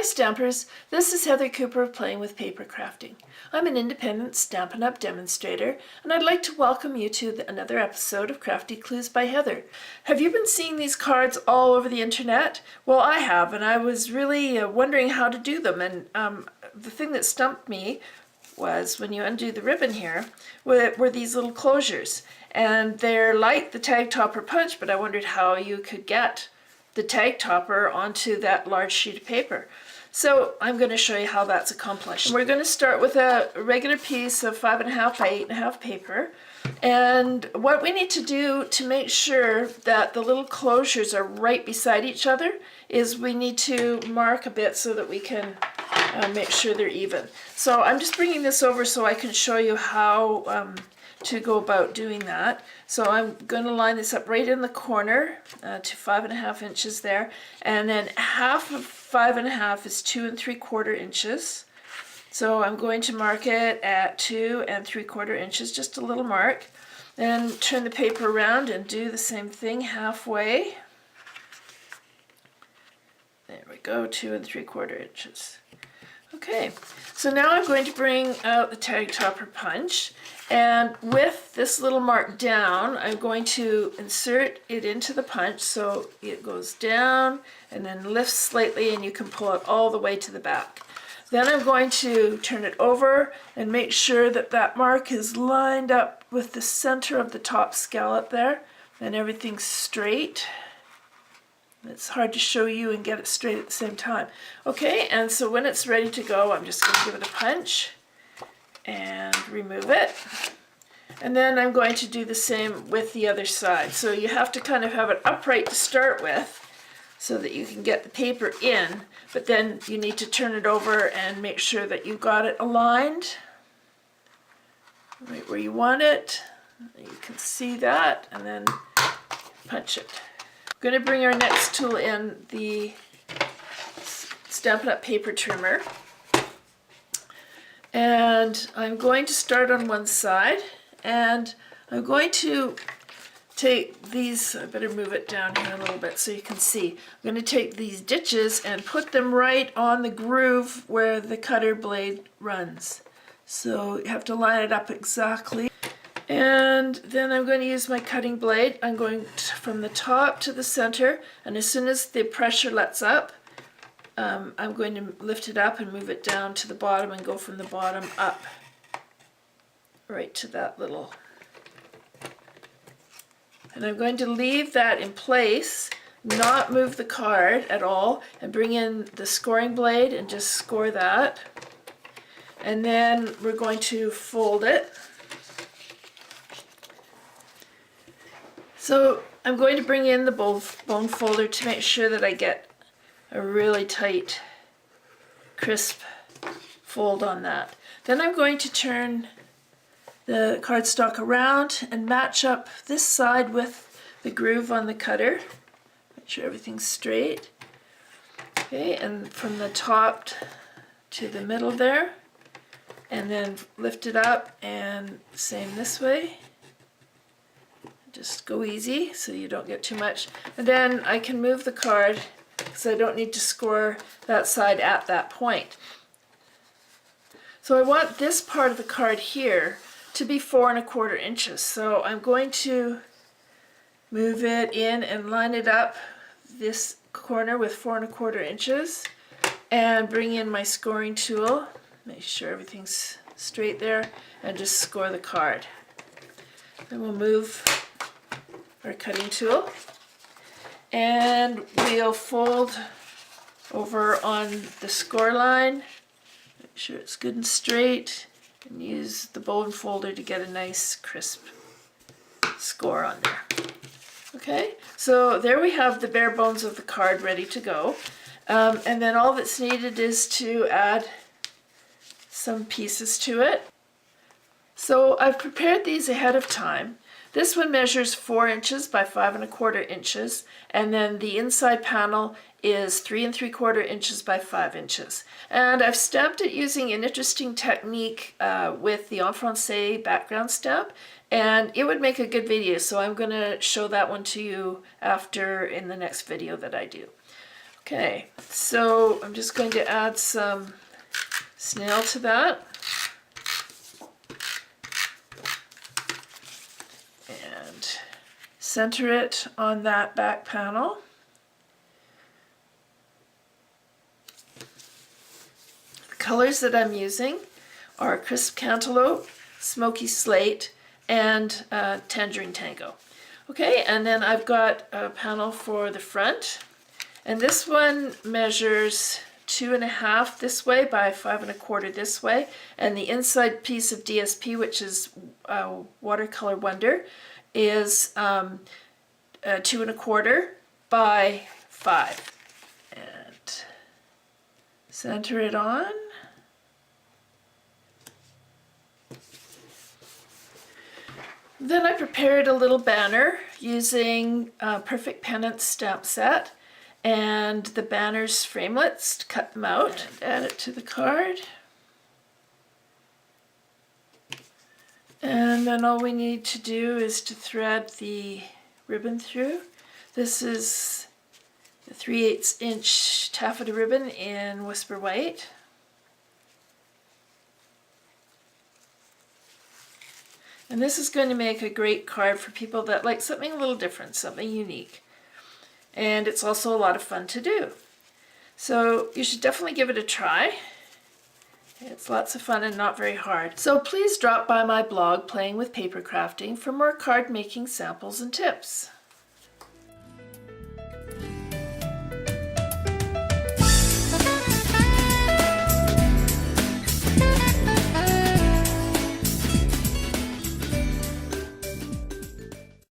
Hi Stampers, this is Heather Cooper of Playing with Paper Crafting. I'm an independent Stampin' Up! Demonstrator, and I'd like to welcome you to another episode of Crafty Clues by Heather. Have you been seeing these cards all over the internet? Well, I have, and I was really wondering how to do them, and the thing that stumped me was when you undo the ribbon here were these little closures, and they're like the tag topper punch, but I wondered how you could get the tag topper onto that large sheet of paper. So I'm going to show you how that's accomplished. And we're going to start with a regular piece of 5.5 by 8.5 paper, and what we need to do to make sure that the little closures are right beside each other is we need to mark a bit so that we can make sure they're even. So I'm just bringing this over so I can show you how to go about doing that. So I'm going to line this up right in the corner to 5.5 inches there, and then half of 5.5 is 2 3/4 inches. So I'm going to mark it at 2 3/4 inches, just a little mark. Then turn the paper around and do the same thing halfway. There we go, 2 3/4 inches. Okay, so now I'm going to bring out the tag topper punch, and with this little mark down, I'm going to insert it into the punch so it goes down and then lifts slightly, and you can pull it all the way to the back. Then I'm going to turn it over and make sure that that mark is lined up with the center of the top scallop there, and everything's straight. It's hard to show you and get it straight at the same time. Okay, and so when it's ready to go, I'm just going to give it a punch and remove it. And then I'm going to do the same with the other side. So you have to kind of have it upright to start with so that you can get the paper in, but then you need to turn it over and make sure that you've got it aligned right where you want it. You can see that, and then punch it. I'm going to bring our next tool in, the Stampin' Up! Paper trimmer, and I'm going to start on one side, and I'm going to take these, I better move it down here a little bit so you can see. I'm going to take these ditches and put them right on the groove where the cutter blade runs. So you have to line it up exactly. And then I'm going to use my cutting blade. I'm going from the top to the center, and as soon as the pressure lets up, I'm going to lift it up and move it down to the bottom and go from the bottom up right to that little. And I'm going to leave that in place, not move the card at all, and bring in the scoring blade and just score that. And then we're going to fold it. So I'm going to bring in the bone folder to make sure that I get a really tight, crisp fold on that. Then I'm going to turn the cardstock around and match up this side with the groove on the cutter. Make sure everything's straight. Okay, and from the top to the middle there, and then lift it up, and same this way. Just go easy so you don't get too much. And then I can move the card because I don't need to score that side at that point. So I want this part of the card here to be 4 1/4 inches. So I'm going to move it in and line it up this corner with 4 1/4 inches, and bring in my scoring tool, make sure everything's straight there, and just score the card. Then we'll move our cutting tool, and we'll fold over on the score line, make sure it's good and straight, and use the bone folder to get a nice crisp score on there. Okay, so there we have the bare bones of the card ready to go, and then all that's needed is to add some pieces to it. So I've prepared these ahead of time. This one measures 4 inches by 5 1/4 inches, and then the inside panel is 3 3/4 inches by 5 inches. And I've stamped it using an interesting technique with the en français background stamp, and it would make a good video, so I'm going to show that one to you after in the next video that I do. Okay, so I'm just going to add some snail to that. And center it on that back panel. The colors that I'm using are Crisp Cantaloupe, Smoky Slate, and Tangerine Tango. Okay, and then I've got a panel for the front, and this one measures 2.5 this way by 5.25 this way, and the inside piece of DSP, which is Watercolor Wonder, is 2.25 by 5. And center it on. Then I prepared a little banner using Perfect Pennants stamp set and the banner's framelits to cut them out and add it to the card. And then all we need to do is to thread the ribbon through. This is the 3/8 inch taffeta ribbon in Whisper White. And this is going to make a great card for people that like something a little different, something unique. And it's also a lot of fun to do. So you should definitely give it a try. It's lots of fun and not very hard. So please drop by my blog, Playing with Paper Crafting, for more card making samples and tips.